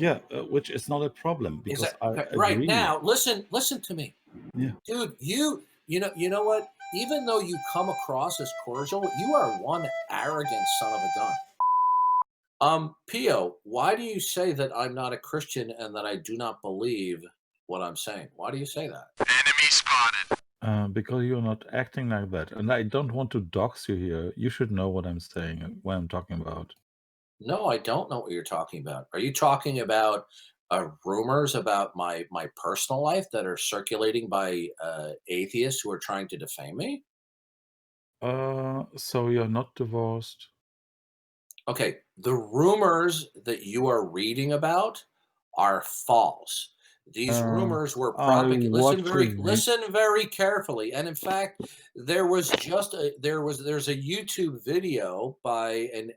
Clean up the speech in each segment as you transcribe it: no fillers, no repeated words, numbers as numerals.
Yeah, which is not a problem Is because that I okay? Right agree. now, listen to me, Yeah. dude. You know what? Even though you come across as cordial, you are one arrogant son of a gun. Pio, why do you say that I'm not a Christian and that I do not believe what I'm saying? Why do you say that? Enemy spotted. Because you're not acting like that. And I don't want to dox you here. You should know what I'm saying and what I'm talking about. No, I don't know what you're talking about. Are you talking about rumors about my personal life that are circulating by atheists who are trying to defame me? So you're not divorced? Okay, the rumors that you are reading about are false. These rumors were I propagated. watched a Listen very carefully. And in fact, there's a YouTube video by an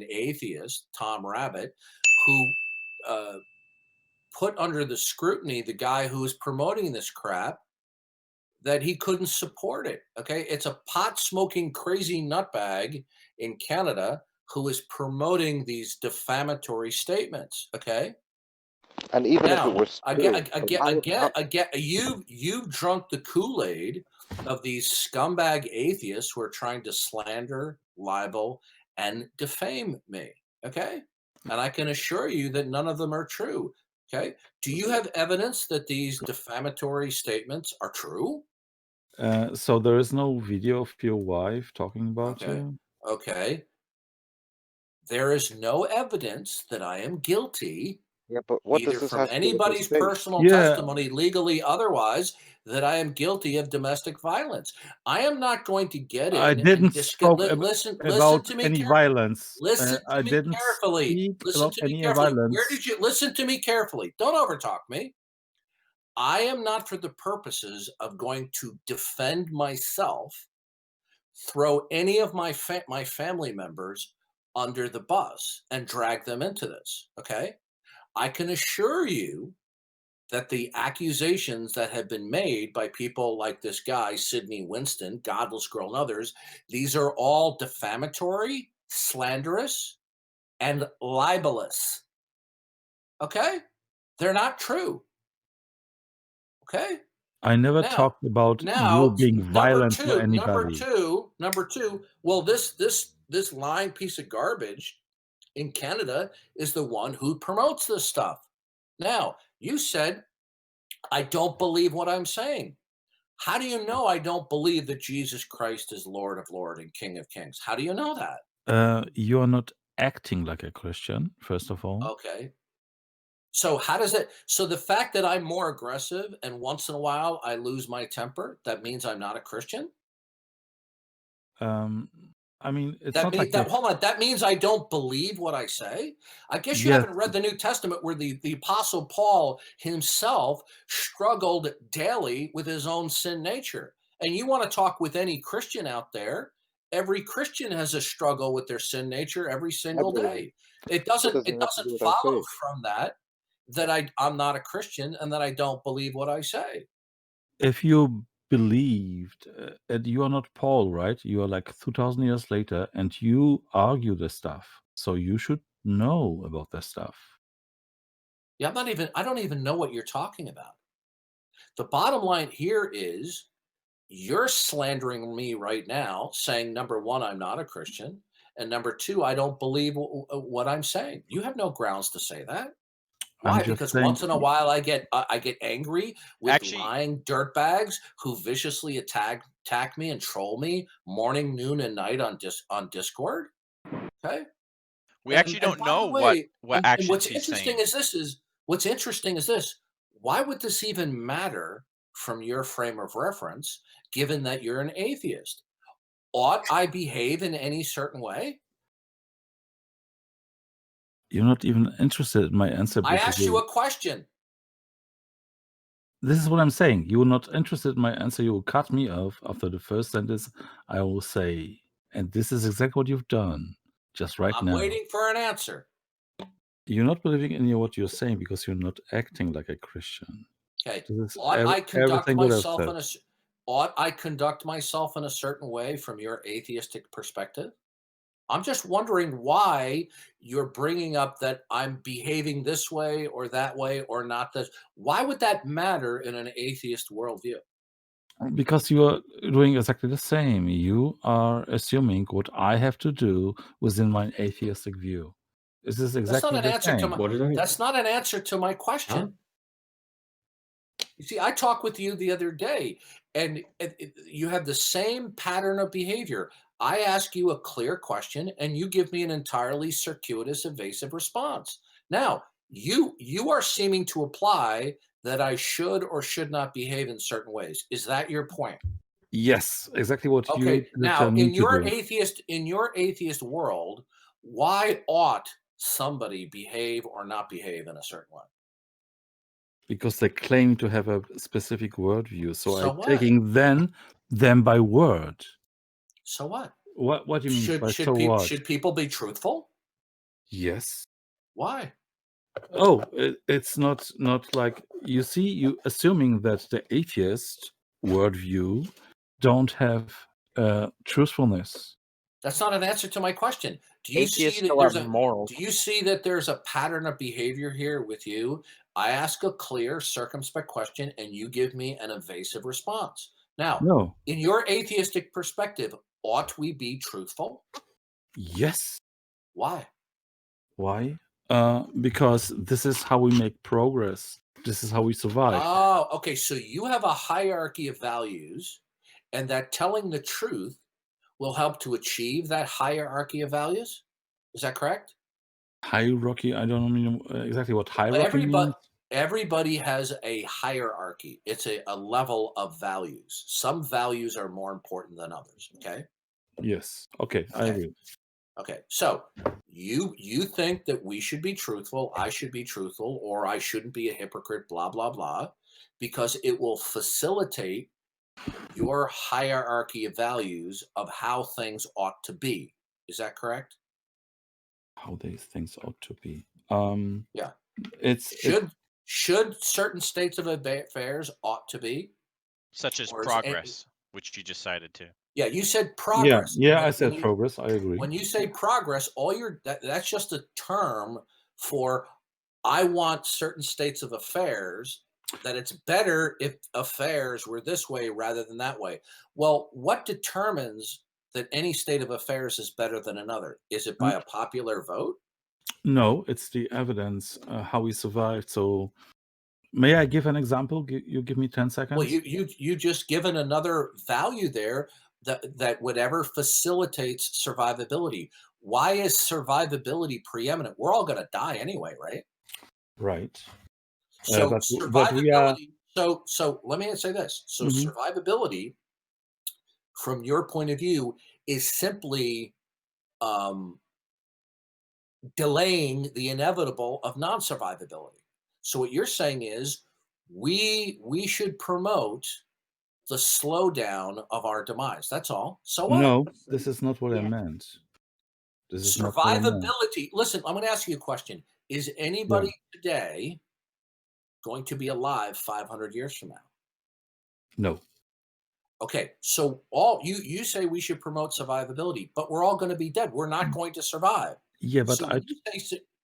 atheist, Tom Rabbit, who uh, put under the scrutiny the guy who was promoting this crap, that he couldn't support it. Okay, it's a pot smoking crazy nutbag in Canada who is promoting these defamatory statements. Okay, And even if it now was true, why? I get you've drunk the Kool-Aid of these scumbag atheists who are trying to slander, libel, and defame me. Okay, and I can assure you that none of them are true. Okay, do you have evidence that these defamatory statements are true? So there is no video of your wife talking about Okay. you? Okay. There is no evidence that I am guilty, Yeah, but what does either this from have to do with this anybody's case? personal Yeah, testimony, legally, otherwise, that I am guilty of domestic violence. I am not going to get I in and didn't spoke listen about to me any carefully. violence. Listen I to me didn't carefully. speak Listen about to me any carefully. Where violence. did you listen to me carefully? Don't overtalk me. I am not for the purposes of going to defend myself, throw any of my family members under the bus and drag them into this. Okay, I can assure you that the accusations that have been made by people like this guy Sidney Winston, Godless Girl, and others, these are all defamatory, slanderous, and libelous. Okay, they're not true. Okay, I never now, talked about you being number violent to two, anybody. number two. Well, this lying piece of garbage in Canada is the one who promotes this stuff. Now, you said I don't believe what I'm saying. How do you know I don't believe that Jesus Christ is Lord of Lords and King of Kings? How do you know that? You are not acting like a Christian, first of all. Okay. So how does it so the fact that I'm more aggressive and once in a while I lose my temper, that means I'm not a Christian? Um, I mean, it's That not like means that hold on, that means I don't believe what I say? I guess you yes, haven't read the New Testament where the Apostle Paul himself struggled daily with his own sin nature. And you want to talk with any Christian out there, every Christian has a struggle with their sin nature every single Everyone. day. It What doesn't does it it have to doesn't do with our follow faith? from that that I'm not a Christian and that I don't believe what I say. if you believed, and you are not Paul, right? You are like 2000 years later, and you argue this stuff. So you should know about this stuff. Yeah, I don't even know what you're talking about. The bottom line here is you're slandering me right now, saying number one, I'm not a Christian, and number two, I don't believe what I'm saying. You have no grounds to say that. I'm Why? just Because saying, once in a while I get angry with Actually, lying dirtbags who viciously attack me and troll me morning, noon, and night on Discord. Okay. we actually And don't by know the way, what and actions he's saying. what's interesting is this. Why would this even matter from your frame of reference, given that you're an atheist? Ought I behave in any certain way? you're not even interested in my answer I because asked you a question. this is what I'm saying. You're not interested in my answer. You will cut me off after the first sentence I will say. And this is exactly what you've done just right I'm now. waiting for an answer. You're not believing in what you're saying because you're not acting like a Christian. Okay. This is Ought I conduct everything what I've myself said. in a ought I conduct myself in a certain way from your atheistic perspective? I'm just wondering why you're bringing up that I'm behaving this way or that way or not this. Why would that matter in an atheist worldview? Because you are doing exactly the same. You are assuming what I have to do within my atheistic view. This is That's not exactly an the answer to same. my. What did I? That's not an answer to my question. Huh? You see, I talked with you the other day, and you have the same pattern of behavior. I ask you a clear question, and you give me an entirely circuitous, evasive response. Now, you are seeming to apply that I should or should not behave in certain ways. Is that your point? Yes, exactly what you Okay. tell Now, me to do. in your atheist world, why ought somebody behave or not behave in a certain way? Because they claim to have a specific worldview. So So I'm what? taking them by word. So what? What do you mean by so what? Should people be truthful? Yes. Why? Oh, it's not like you see, you assuming that the atheist worldview don't have truthfulness. That's not an answer to my question. Do you see Atheists that still there's have a morals. do you see that there's a pattern of behavior here with you? I ask a clear, circumspect question, and you give me an evasive response. Now, No. in your atheistic perspective, ought we be truthful? Yes. Why? Why? Because this is how we make progress. This is how we survive. Oh, okay. So you have a hierarchy of values, and that telling the truth will help to achieve that hierarchy of values? Is that correct? Hierarchy. I don't know exactly what hierarchy means. Everybody has a hierarchy. It's a level of values. Some values are more important than others. Okay. Yes. Okay, I Okay. agree. Okay. So you think that we should be truthful, I should be truthful, or I shouldn't be a hypocrite, blah, blah, blah, because it will facilitate your hierarchy of values of how things ought to be. Is that correct? How these things ought to be. Yeah. It's Should certain states of affairs ought to be? Such as Or is progress, which you just cited to. Yeah, you said progress. yeah. I said progress. I agree. When you say progress, that's just a term for I want certain states of affairs, that it's better if affairs were this way rather than that way. Well, what determines that any state of affairs is better than another? Is it by a popular vote? No, it's the evidence how we survived. So, may I give an example? You give me 10 seconds. Well, you just given another value there that whatever facilitates survivability. Why is survivability preeminent? We're all going to die anyway, right? Right. So but survivability. we are. So let me say this. So Mhm. survivability, from your point of view, is simply delaying the inevitable of non-survivability. So what you're saying is we should promote the slowdown of our demise. That's all. So what? No, this is not what I meant. This is not what I meant. Survivability. Listen, I'm going to ask you a question. Is anybody today going to be alive 500 years from now? No. Okay, so all you say we should promote survivability, but we're all going to be dead. We're not going to survive. Yeah, but So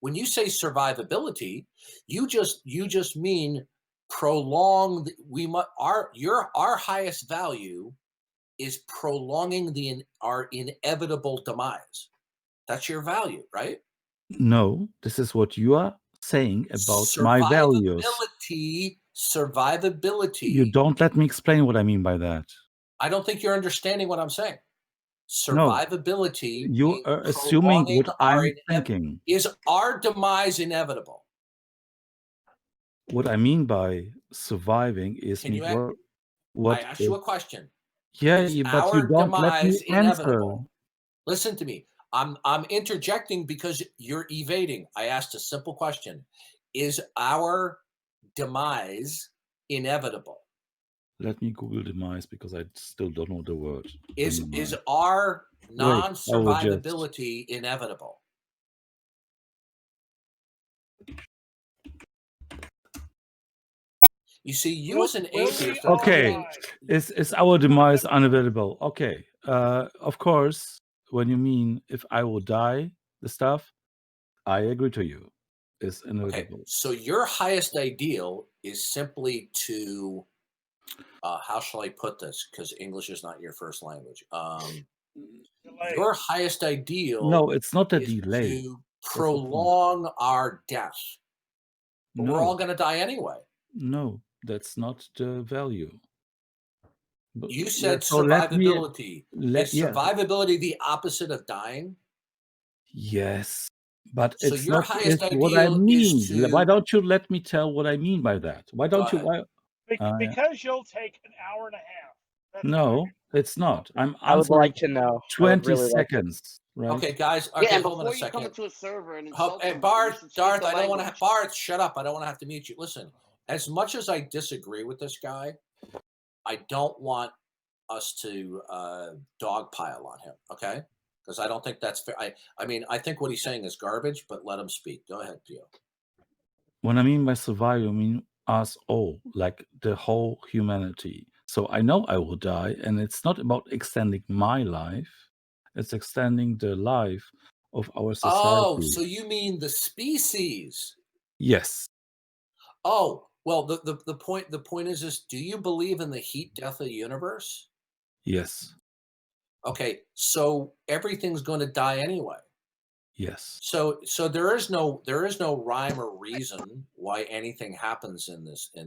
when you say survivability, you just mean prolong. Our highest value is prolonging our inevitable demise. That's your value, right? No, this is what you are saying about my values. Survivability. You don't let me explain what I mean by that. I don't think you're understanding what I'm saying. Survivability. You are assuming what I'm thinking. Is our demise inevitable? What I mean by surviving is I asked you a question. Yeah, but you don't let me answer. Listen to me. I'm interjecting because you're evading. I asked a simple question. Is our demise inevitable? Let me Google demise because I still don't know the word. Is our non-survivability inevitable? You see, you as an atheist. Okay, is our demise unavailable? Okay, of course, when you mean if I will die, the stuff, I agree to you. It's inevitable. Okay, so your highest ideal is simply to, how shall I put this? Because English is not your first language. Your highest ideal No, it's not a is delay. to That's the point. prolong our death. But we're all No, going to die anyway. no, that's not the value. But You said so let me survivability. Is yeah, survivability the opposite of dying? yes, but So it's your not highest what I ideal is mean. Why to don't you let me tell what I mean by that? Why go don't you? ahead. Why? Because you'll take an hour and a half. That's what No, it's not. I'm I would answering like to know. I would 20 really like to. seconds, right? Okay, guys. Yeah, Okay, and hold on a before you come second. into a server and Hey, insult somebody, you Bart, should speak Darth, the I don't want to. language. Bart, shut up! I don't want to have to mute you. Listen, as much as I disagree with this guy, I don't want us to dogpile on him. Okay, because I don't think that's fair. I mean, I think what he's saying is garbage. But let him speak. Go ahead, Pio. When I mean by survival, I mean us all, like the whole humanity. So I know I will die, and it's not about extending my life, it's extending the life of our Oh, society. so you mean the species? Yes, Oh, well, the point is this: do you believe in the heat death of the universe? yes, Okay, so everything's going to die anyway. yes. So there is no rhyme or reason why anything happens in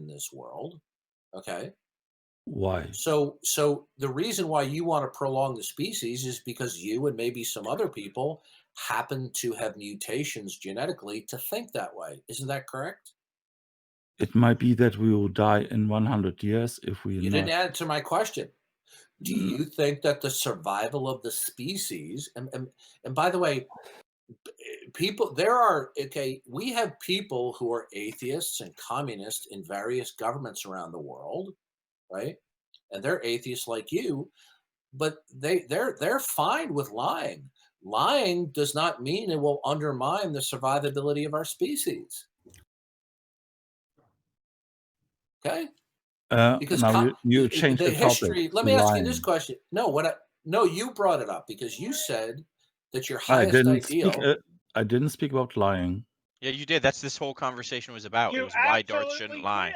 this world. Okay. Why? So the reason why you want to prolong the species is because you and maybe some other people happen to have mutations genetically to think that way. Isn't that correct? It might be that we will die in 100 years if we You not. didn't answer my question. Do you think that the survival of the species and by the way, people we have people who are atheists and communists in various governments around the world, right? And they're atheists like you, but they're fine with lying. Lying does not mean it will undermine the survivability of our species. Okay? Because Now you changed the the topic history. Let to me ask you this lying. question. No, you brought it up because you said that your I highest didn't speak. ideal. I didn't speak about lying. Yeah, you did. That's this whole conversation was about. It You was why Darth shouldn't absolutely lie.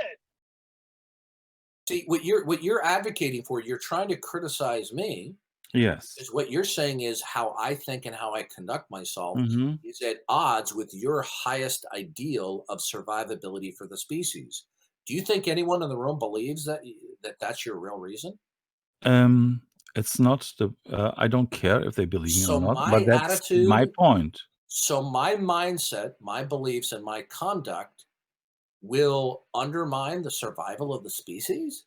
did. See what you're advocating for. You're trying to criticize me. Yes. Is what you're saying is how I think and how I conduct myself Mm-hmm. is at odds with your highest ideal of survivability for the species. Do you think anyone in the room believes that that's your real reason? It's not the. I don't care if they believe me So or not, my but that's my attitude, point. so my mindset, my beliefs, and my conduct will undermine the survival of the species?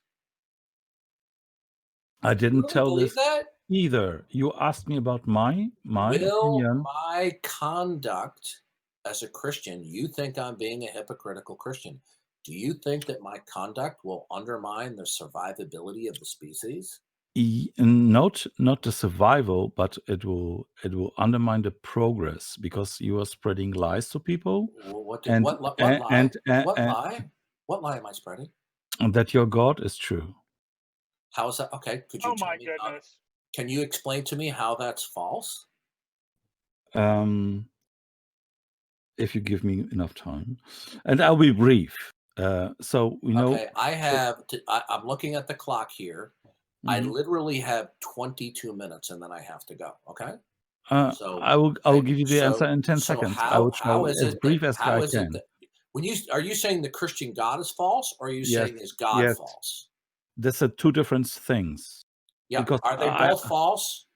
I You didn't really tell believe this that? either. You asked me about my Will opinion. my conduct as a Christian, you think I'm being a hypocritical Christian? Do you think that my conduct will undermine the survivability of the species? Not the survival, but it will undermine the progress because you are spreading lies to people, What and lie? What lie? What lie am I spreading? that your God is true. How is that? Okay, could you Oh tell my me? goodness. Can you explain to me how that's false? If you give me enough time, and I'll be brief. So we know. Okay, I'm looking at the clock here. I Mhm. literally have 22 minutes, and then I have to go. Okay. So I will give you the answer in 10 so seconds. I will how try is as it brief as I can. that when are you saying the Christian God is false, or are you Yes, saying is God yes. false? These are two different things. Yeah, Because are they both false?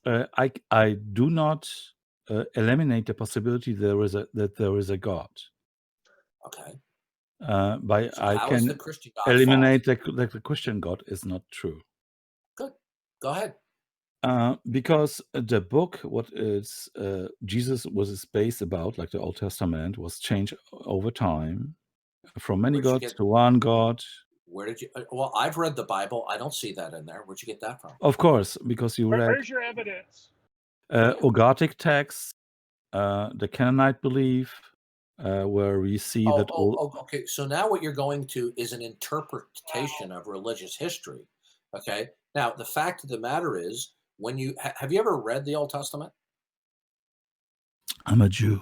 I do not eliminate the possibility that there is a God. Okay. By So I how is can the Christian God eliminate false? the Christian God is not true. Good. Go ahead. Because the book, what is Jesus was based about, like the Old Testament, was changed over time from many Where'd you gods get? to one God. Where did you? Well, I've read the Bible. I don't see that in there. Where'd you get that from? Of course, because you read Where's your evidence? Ogatic texts, the Canaanite belief, where we see that all. Okay. So now what you're going to is an interpretation of religious history. Okay. Now the fact of the matter is, when you have you ever read the Old Testament? I'm a Jew.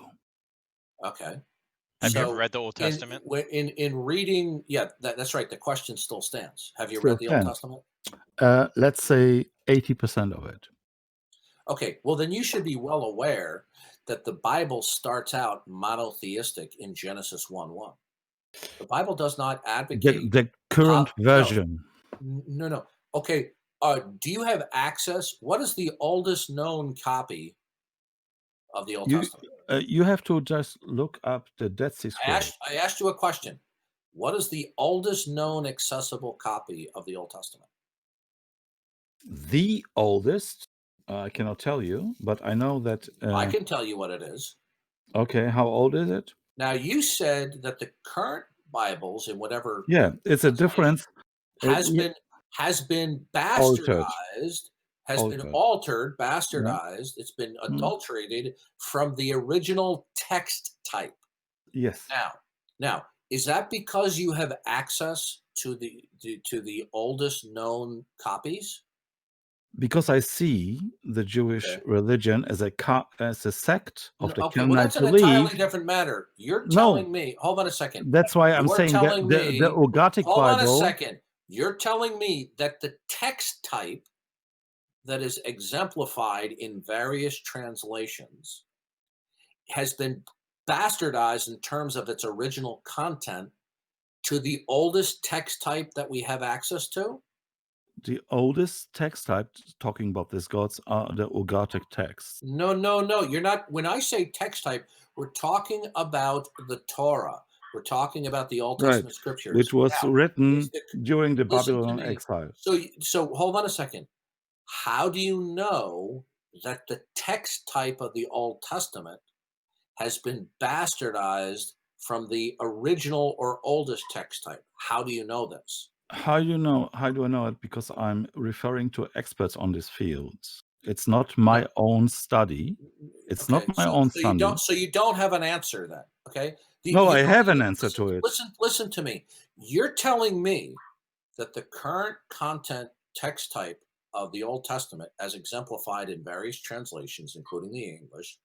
Okay. Have you ever So read the Old Testament? in reading, yeah, that's right. The question still stands. Have you Still read the Old stands. Testament? Let's say 80% of it. Okay, well then you should be well aware that the Bible starts out monotheistic in Genesis 1:1. The Bible does not advocate. The current No, version. no. Okay, do you have access? What is the oldest known copy of the Old You Testament? you have to just look up the Dead Sea Scrolls. I asked you a question. What is the oldest known accessible copy of the Old Testament? The oldest, I cannot tell you, but I know that. I can tell you what it is. Okay, how old is it? Now, you said that the current Bibles in whatever Yeah, it's a translation difference. has Yeah, been has been altered. bastardized, has been Altered. altered, Yeah. bastardized. It's been Mm. adulterated from the original text type. Yes. Now, is that because you have access to the oldest known copies? Because I see the Jewish Okay. religion as a sect of the Okay, well, that's Canaanite an entirely belief. different matter. You're No, telling me, hold on a second. that's why I'm You are saying that telling the me, Ugaritic hold on a Bible. second. You're telling me that the text type that is exemplified in various translations has been bastardized in terms of its original content to the oldest text type that we have access to? The oldest text type talking about these gods are the Ugaritic texts. No. You're not. When I say text type, we're talking about the Torah. We're talking about the Old Right, Testament scriptures. which was Now, written during the listen to Babylon me. exile. So hold on a second. How do you know that the text type of the Old Testament has been bastardized from the original or oldest text type? How do you know this? How do I know it? Because I'm referring to experts on these fields. It's not my own study. It's not Okay, my so own so you study. don't have an answer then. Okay. No, I have an answer to it. Listen to me. You're telling me that the current content text type of the Old Testament, as exemplified in various translations, including the English,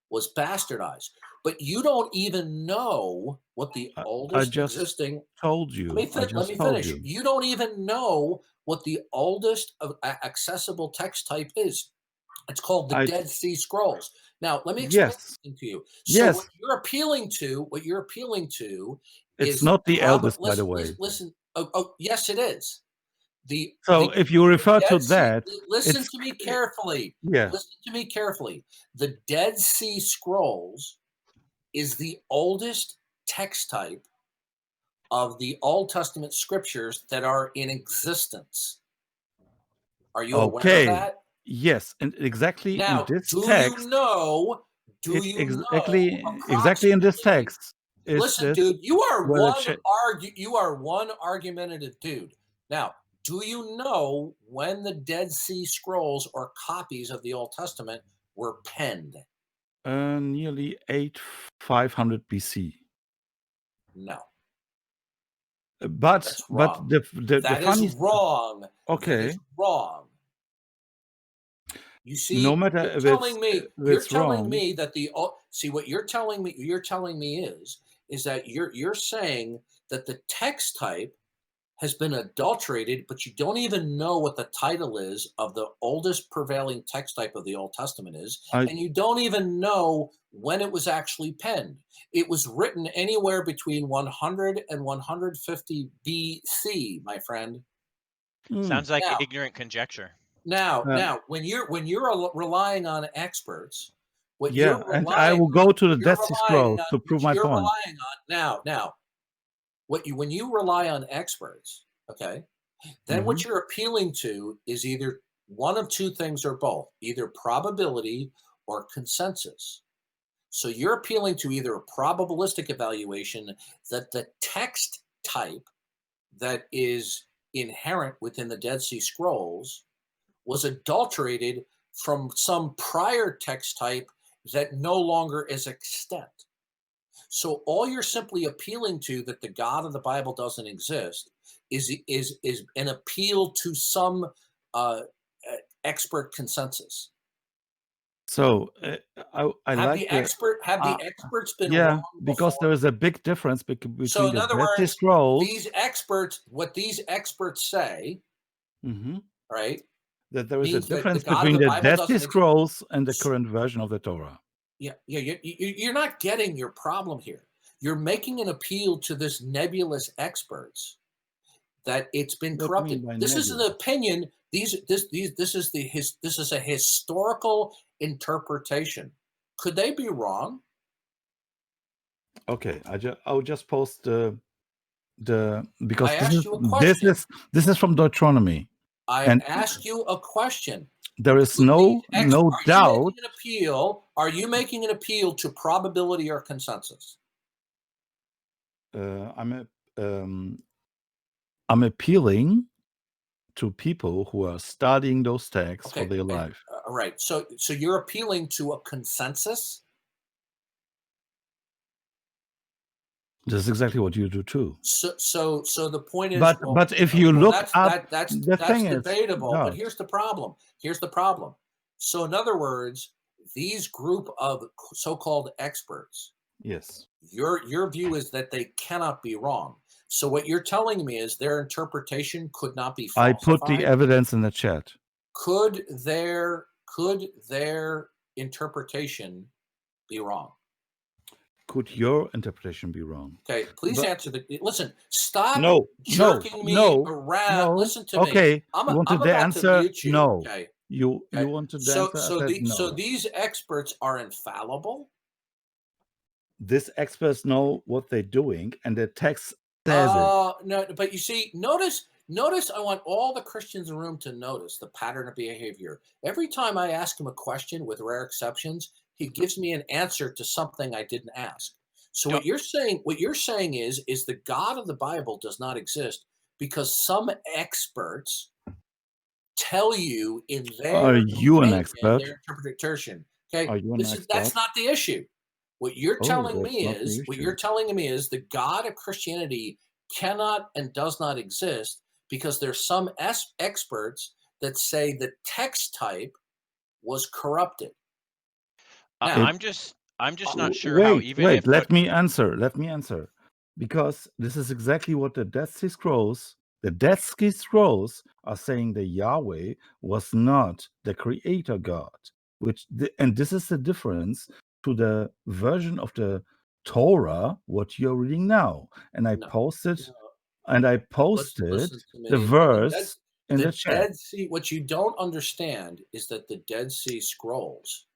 was bastardized. But you don't even know what the I oldest just existing. told you. I Let just me told finish. you. You don't even know what the oldest accessible text type is. It's called the I Dead Sea Scrolls. Now, let me explain yes, something to you. So, yes. what you're appealing to, It's is not the eldest, by the way. listen. Oh, yes, it is. So if you refer to Dead Sea. that, Listen it's to me carefully. yeah. Listen to me carefully. The Dead Sea Scrolls is the oldest text type of the Old Testament scriptures that are in existence. Are you aware of Okay. that? Yes, and exactly in Now, this do you text, know? it exactly in this Approximately? text is Listen, this dude, where the you are one argumentative dude. Now, do you know when the Dead Sea Scrolls or copies of the Old Testament were penned? nearly 500 BC. No, But that's wrong. the That is funny wrong. That okay, is wrong. You no see, matter if you're it's telling wrong, me that see what you're telling me is that you're saying that the text type has been adulterated, but you don't even know what the title is of the oldest prevailing text type of the Old Testament is, I and you don't even know when it was actually penned. It was written anywhere between 100 and 150 BC, my friend. Sounds like Now, ignorant conjecture. uh, when you're relying on experts, what yeah, and I will go to the Dead Sea Scrolls to prove my you're point. relying on now when you rely on experts, okay, then Mhm. what you're appealing to is either one of two things or both, either probability or consensus. So you're appealing to either a probabilistic evaluation that the text type that is inherent within the Dead Sea Scrolls was adulterated from some prior text type that no longer is extant. So all you're simply appealing to, that the God of the Bible doesn't exist, is an appeal to some uh, expert consensus? So I Have like the the experts been yeah, wrong because before? there is a big difference So between in the other Dead Sea words, Scrolls. what these experts say, Mhm. right, That there is a means that the difference God of between the the Bible Dead Sea doesn't exist. Scrolls and the current version of the Torah. Yeah, you're not getting your problem here. You're making an appeal to this nebulous experts that it's been What do you mean corrupted. by This is an nebulous? opinion. This is a historical interpretation. Could they be wrong? Okay, I'll just post because I asked you a question. this is from Deuteronomy, I and asked you a question. there is Would these no are you doubt. making an appeal? Are you making an appeal to probability or consensus? I'm appealing to people who are studying those texts for Okay, their life. all right. So you're appealing to a consensus. This is exactly what you do too. So the point is, But if you look up, that's the thing is, debatable. But God, here's the problem. So in other words, these group of so-called experts, yes, your view is that they cannot be wrong. So what you're telling me is their interpretation could not be I falsified. put the evidence in the chat. Could their interpretation be wrong? Could your interpretation be wrong? Okay, please answer the. Listen, stop No, jerking me around. no. Listen to me. Okay, I'm you wanted the about answer? to mute you. No. Okay. You wanted the answer? I said no. So these experts are infallible. These experts know what they're doing, and the text says it. No, but you see, notice. I want all the Christians in the room to notice the pattern of behavior. Every time I ask him a question, with rare exceptions, he gives me an answer to something I didn't ask. So what you're saying is the God of the Bible does not exist because some experts tell you in their Are you an opinion, expert? their interpretation. Okay, Are you an expert? That's not the issue. What you're telling me that's not the issue. is the God of Christianity cannot and does not exist because there's some experts that say the text type was corrupted. Now, I'm just not sure how even Wait, if let me answer. Because this is exactly what the Dead Sea Scrolls are saying that Yahweh was not the creator God, and this is the difference to the version of the Torah what you're reading now. And I posted the verse in the chat. Dead Sea. What you don't understand is that the Dead Sea Scrolls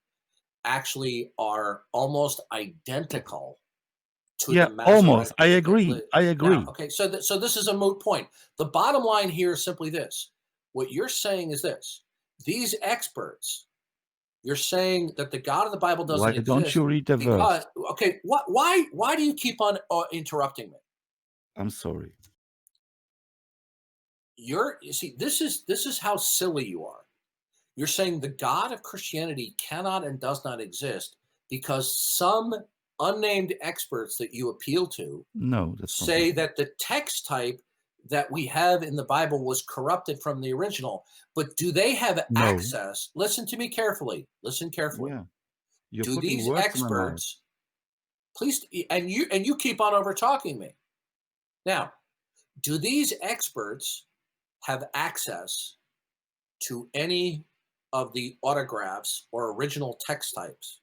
actually are almost identical to the Masoretic. Almost. I agree. Now, okay, so this is a moot point. The bottom line here is simply this. What you're saying is this. These experts, you're saying that the God of the Bible doesn't exist. Why don't you read the verse? Okay, why do you keep on interrupting me? I'm sorry. You see, this is how silly you are. You're saying the God of Christianity cannot and does not exist because some unnamed experts that you appeal to say that the text type that we have in the Bible was corrupted from the original. But do they have access? Listen to me carefully. Listen carefully. Yeah. Do these experts, please, and you keep on over talking me. Now, do these experts have access to any of the autographs or original text types?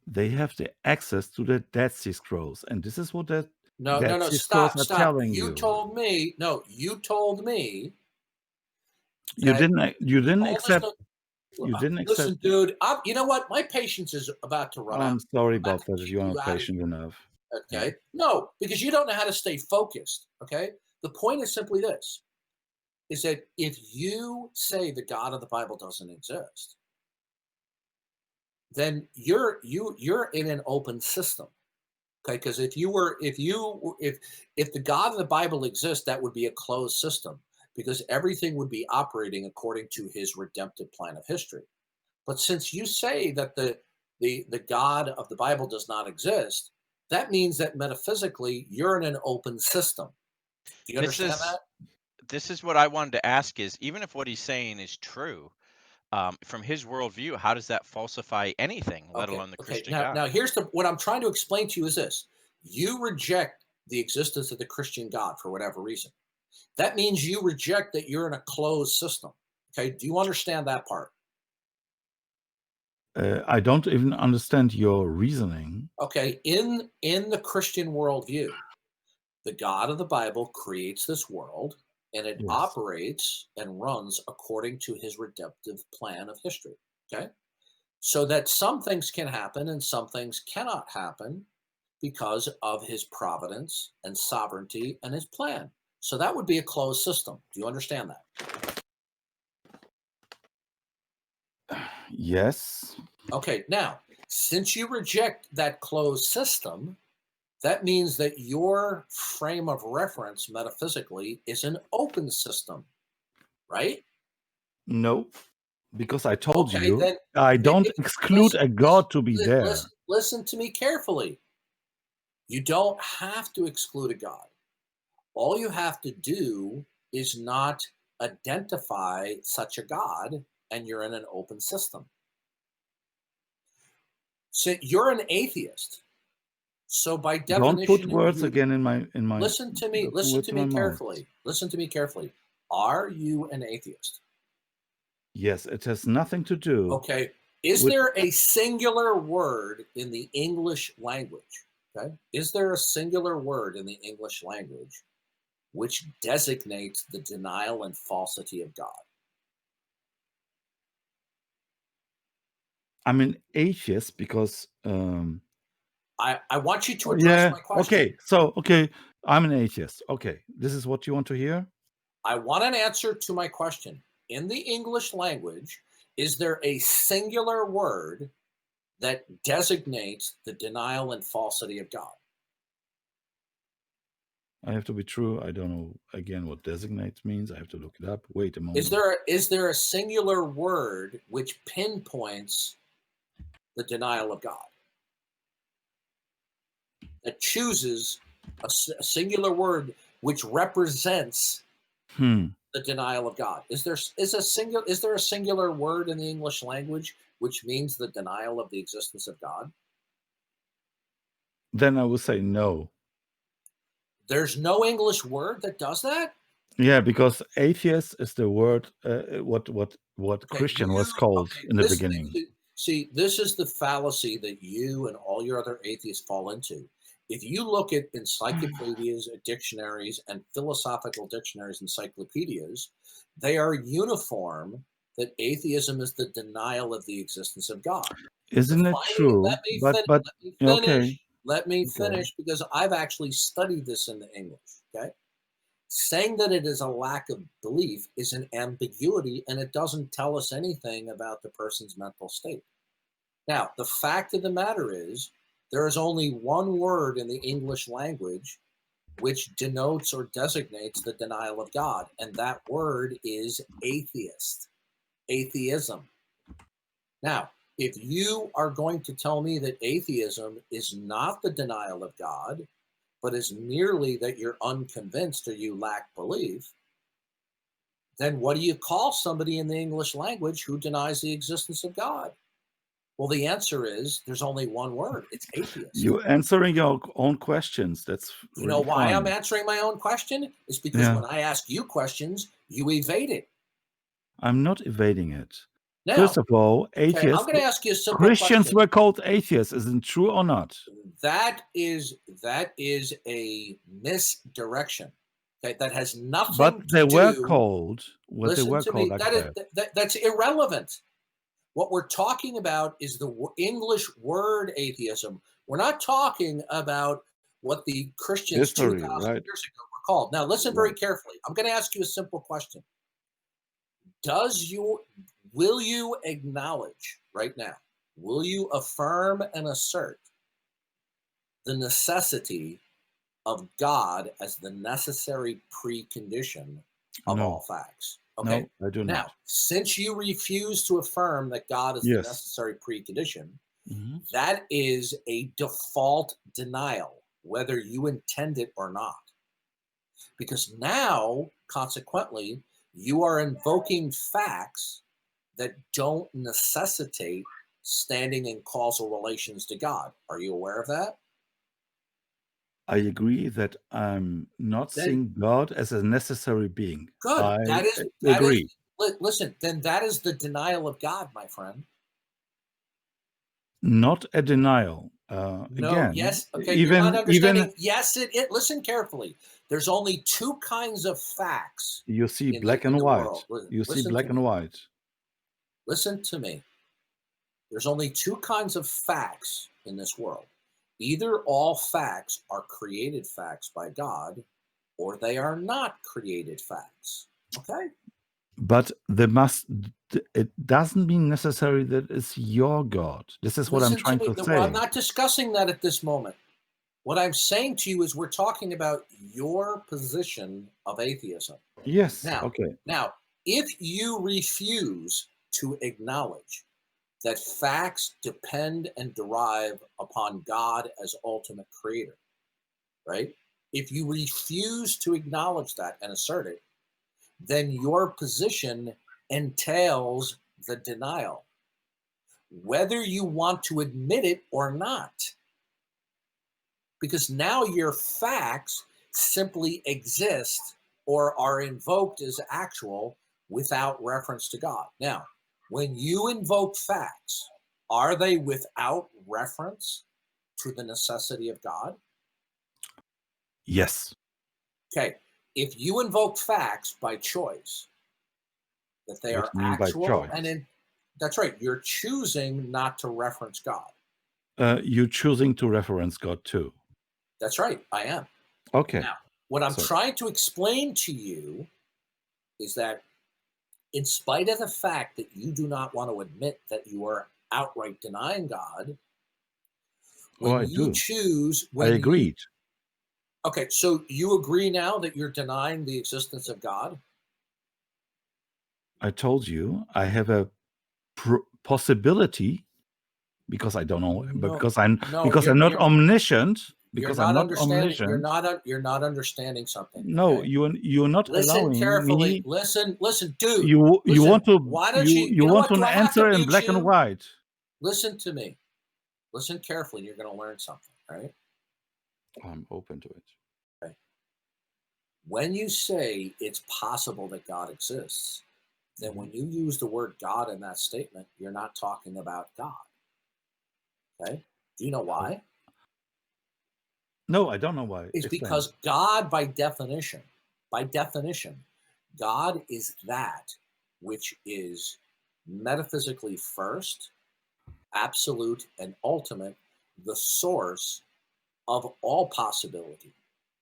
They have the access to the Dead Sea Scrolls, and this is what the Dead Sea Scrolls are telling you. You told me. You didn't accept. Listen, dude. You know what? My patience is about to run out. I'm sorry about that. You aren't patient enough. Okay. No, because you don't know how to stay focused. Okay. The point is simply this: is that if you say the God of the Bible doesn't exist, then you're in an open system. Okay, because if the God of the Bible exists, that would be a closed system because everything would be operating according to his redemptive plan of history. But since you say that the God of the Bible does not exist, that means that metaphysically you're in an open system. Do you understand that? This is what I wanted to ask is, even if what he's saying is true, from his worldview, how does that falsify anything, let Okay. alone the Okay. Christian Now, God? now here's what I'm trying to explain to you is this: you reject the existence of the Christian God for whatever reason. That means you reject that you're in a closed system. Okay. Do you understand that part? I don't even understand your reasoning. Okay. In the Christian worldview, the God of the Bible creates this world and it Yes. operates and runs according to his redemptive plan of history. Okay. So that some things can happen and some things cannot happen because of his providence and sovereignty and his plan. So that would be a closed system. Do you understand that? Yes. Okay. Now, since you reject that closed system, that means that your frame of reference metaphysically is an open system, right? No, because I told Okay, you then I don't exclude listen, a God to be there. listen to me carefully. You don't have to exclude a God. All you have to do is not identify such a God, and you're in an open system. So you're an atheist. So by Don't put definition, words again in my listen to me. put Listen words to in my me mouth. carefully. Listen to me carefully. Are you an atheist? Yes, it has nothing to do. Okay. Is with, there a singular word in the English language? Okay. Is there a singular word in the English language which designates the denial and falsity of God? I'm an atheist because I want you to address yeah, my question. okay, I'm an atheist. Okay, this is what you want to hear? I want an answer to my question. In the English language, is there a singular word that designates the denial and falsity of God? I have to be true. I don't know again what designate means. I have to look it up. Wait a moment. Is there a singular word which pinpoints the denial of God? That chooses a singular word which represents the denial of God. Is there a singular word in the English language which means the denial of the existence of God? Then I will say no. There's no English word that does that? Yeah, because atheist is the word what Okay, Christian was called in the beginning. See, this is the fallacy that you and all your other atheists fall into. If you look at encyclopedias, dictionaries, and philosophical dictionaries, encyclopedias, they are uniform that atheism is the denial of the existence of God. Isn't it true? But okay. Let me finish because I've actually studied this in the English. Okay. Saying that it is a lack of belief is an ambiguity and it doesn't tell us anything about the person's mental state. Now, the fact of the matter is, there is only one word in the English language which denotes or designates the denial of God, and that word is atheist, atheism. Now, if you are going to tell me that atheism is not the denial of God, but is merely that you're unconvinced or you lack belief, then what do you call somebody in the English language who denies the existence of God? Well, the answer is there's only one word. It's atheist. You're answering your own questions. That's You know really why fine. I'm answering my own question? It's because when I ask you questions, you evade it. I'm not evading it. Now, First of all, okay, I'm atheists, going to ask you a simple Christians question. were called atheists. Isn't it true or not? That is a misdirection. Okay, that has nothing But to they do. were called what they Listen were to called. me. Like That's irrelevant. What we're talking about is the English word atheism. We're not talking about what the Christians history, 2,000 right? years ago were called. Now, listen very carefully. I'm going to ask you a simple question. Will you acknowledge right now, will you affirm and assert the necessity of God as the necessary precondition of all facts? Okay. No, I do not. Now, since you refuse to affirm that God is the necessary precondition, that is a default denial, whether you intend it or not. Because now, consequently, you are invoking facts that don't necessitate standing in causal relations to God. Are you aware of that? I agree that I'm not Then seeing God as a necessary being. good. I That is agree. listen, then that is the denial of God, my friend. Not a denial. No, Again, yes, okay, you're not even understanding. Yes, it listen carefully. There's only two kinds of facts you see in black the and white. world. You see Listen black to and me. white. Listen to me. There's only two kinds of facts in this world. Either all facts are created facts by God, or they are not created facts. Okay? But it doesn't mean necessary that it's your God. This is what I'm Listen to trying me. to Well, say. I'm not discussing that at this moment. What I'm saying to you is we're talking about your position of atheism. Yes. Now, Okay. now, if you refuse to acknowledge that facts depend and derive upon God as ultimate creator, right? If you refuse to acknowledge that and assert it, then your position entails the denial, whether you want to admit it or not. Because now your facts simply exist or are invoked as actual without reference to God. Now, when you invoke facts, are they without reference to the necessity of God? Yes. Okay, if you invoke facts by choice, that they What are do you mean by actual, choice? and that's right, you're choosing not to reference God. You're choosing to reference God too. That's right, I am. Okay. Now, what I'm So- trying to explain to you is that in spite of the fact that you do not want to admit that you are outright denying God, when I you do. choose, I agreed. Okay, so you agree now that you're denying the existence of God? I told you I have a possibility because I don't know, but No, because I'm no, not omniscient. You're Because not I'm not understanding. omniscient. You're not understanding something. No, Okay? you're not Listen allowing carefully. me. Listen, dude. You listen, want to Why don't you you know want what? an Do I have answer to in mute black you? and white. Listen to me. Listen carefully. You're going to learn something. Right? I'm open to it. Okay. When you say it's possible that God exists, then when you use the word God in that statement, you're not talking about God. Okay? Do you know why? No, I don't know why. It's Explain. because God, by definition, God is that which is metaphysically first, absolute, and ultimate, the source of all possibility.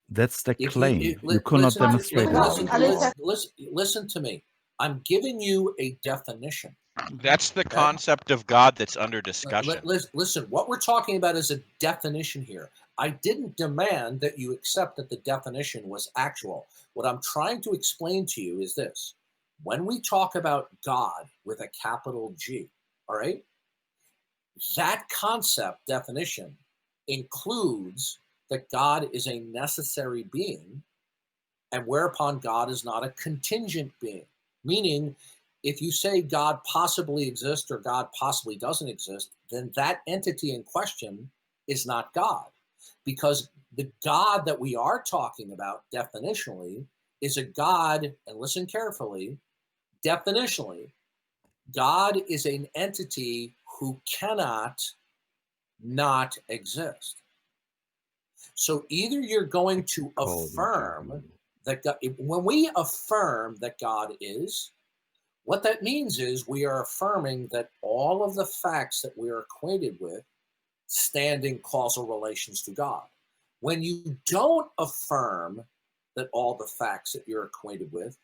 That's the If claim. You cannot listen, demonstrate it. listen to me. I'm giving you a definition. That's the Okay? concept of God that's under discussion. Listen, what we're talking about is a definition here. I didn't demand that you accept that the definition was actual. What I'm trying to explain to you is this. When we talk about God with a capital G, all right, that concept definition includes that God is a necessary being, and whereupon God is not a contingent being. Meaning, if you say God possibly exists or God possibly doesn't exist, then that entity in question is not God. Because the God that we are talking about definitionally is a God, and listen carefully, definitionally, God is an entity who cannot not exist. So either you're going to affirm that God, when we affirm that God is, what that means is we are affirming that all of the facts that we are acquainted with stand in causal relations to God. When you don't affirm that all the facts that you're acquainted with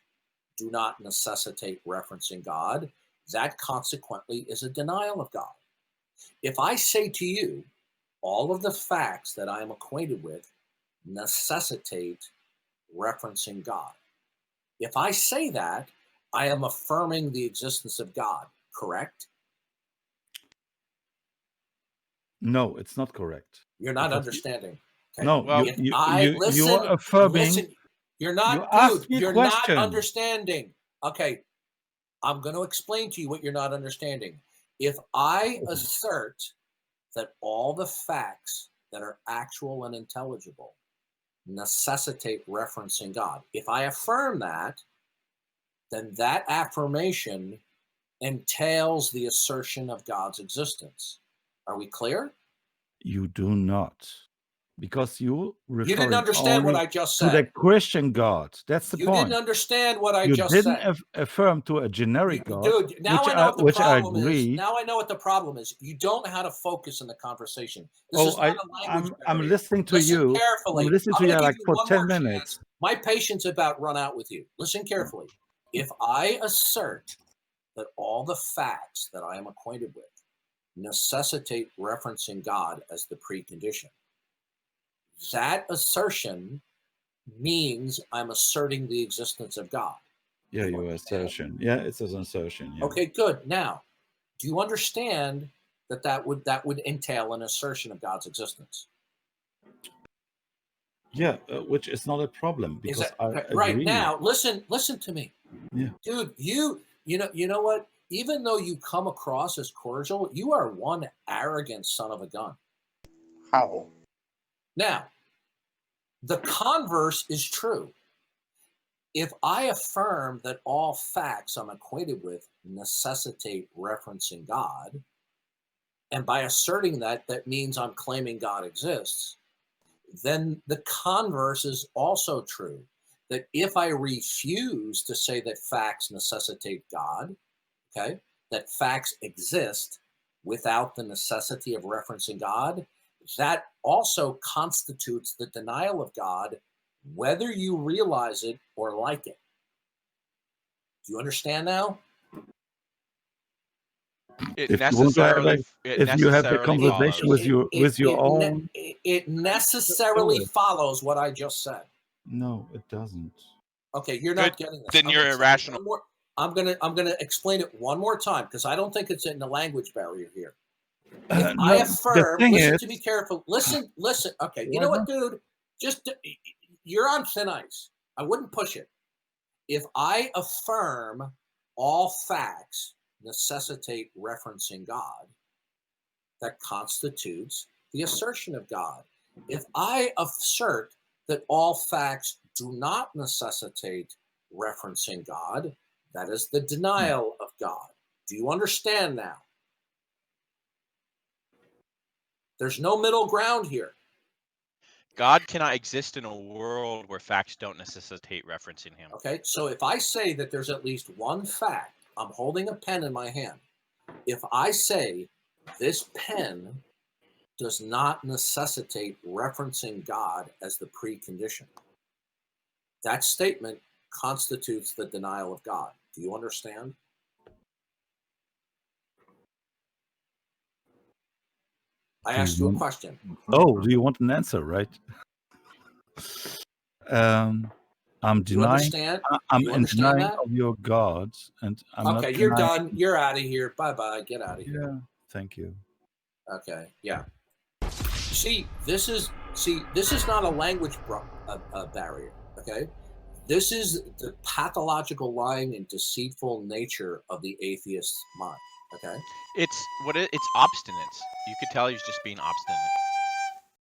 do not necessitate referencing God, that consequently is a denial of God. If I say to you, all of the facts that I am acquainted with necessitate referencing God. If I say that, I am affirming the existence of God, correct? No, it's not correct. You're not understanding. Okay. No, well, you are affirming. Listen, you're not, you asked me you're question. not understanding. Okay, I'm going to explain to you what you're not understanding. If I assert that all the facts that are actual and intelligible necessitate referencing God, if I affirm that, then that affirmation entails the assertion of God's existence. Are we clear? You do not. Because you You referring didn't understand what only I just to the said. Christian God. That's the You didn't point. understand what I You just didn't said. affirm to a generic God, Dude, now I know what the which I problem is. agree. Now I know what the problem is. You don't know how to focus in the conversation. This is Oh, not a language I'm barrier. listening to Listen you. carefully. I'm listening I'm to going you to like give you for one 10 more minutes. chance. My patience about run out with you. Listen carefully. If I assert that all the facts that I am acquainted with necessitate referencing God as the precondition, that assertion means I'm asserting the existence of God. Yeah, your assertion. Yeah, it's an assertion. Yeah. Okay, good. Now, do you understand that would entail an assertion of God's existence? Yeah, which is not a problem Is because that I right? agree. Now, listen to me. Yeah. Dude, you know what? Even though you come across as cordial, you are one arrogant son of a gun. How? Now, the converse is true. If I affirm that all facts I'm acquainted with necessitate referencing God, and by asserting that, that means I'm claiming God exists, then the converse is also true. That if I refuse to say that facts necessitate God, okay, that facts exist without the necessity of referencing God, that also constitutes the denial of God, whether you realize it or like it. Do you understand now? It If you want to have necessarily if you have the conversation follows. with your own, It necessarily follows what I just said. no, it doesn't. Okay, you're Good. not getting this. Then I'm you're gonna tell you irrational. one more- I'm gonna explain it one more time because I don't think it's in the language barrier here. If I No, the affirm, thing listen is, to me careful. Listen. Okay, you why know what, not? dude? Just you're on thin ice. I wouldn't push it. If I affirm all facts necessitate referencing God, that constitutes the assertion of God. If I assert that all facts do not necessitate referencing God, that is the denial of God. Do you understand now? There's no middle ground here. God cannot exist in a world where facts don't necessitate referencing him. Okay, so if I say that there's at least one fact, I'm holding a pen in my hand. If I say this pen does not necessitate referencing God as the precondition, that statement constitutes the denial of God. Do you understand? I asked you a question. Oh, do you want an answer, right? I'm Do you denying. understand? I'm you in understand denying that? of your gods, and I'm not Okay, you're denying. done. You're out of here. Bye-bye. Get out of here. Yeah, thank you. Okay, yeah. See, this is not a language barrier, okay? This is the pathological lying and deceitful nature of the atheist's mind, okay? It's obstinance. You could tell he's just being obstinate.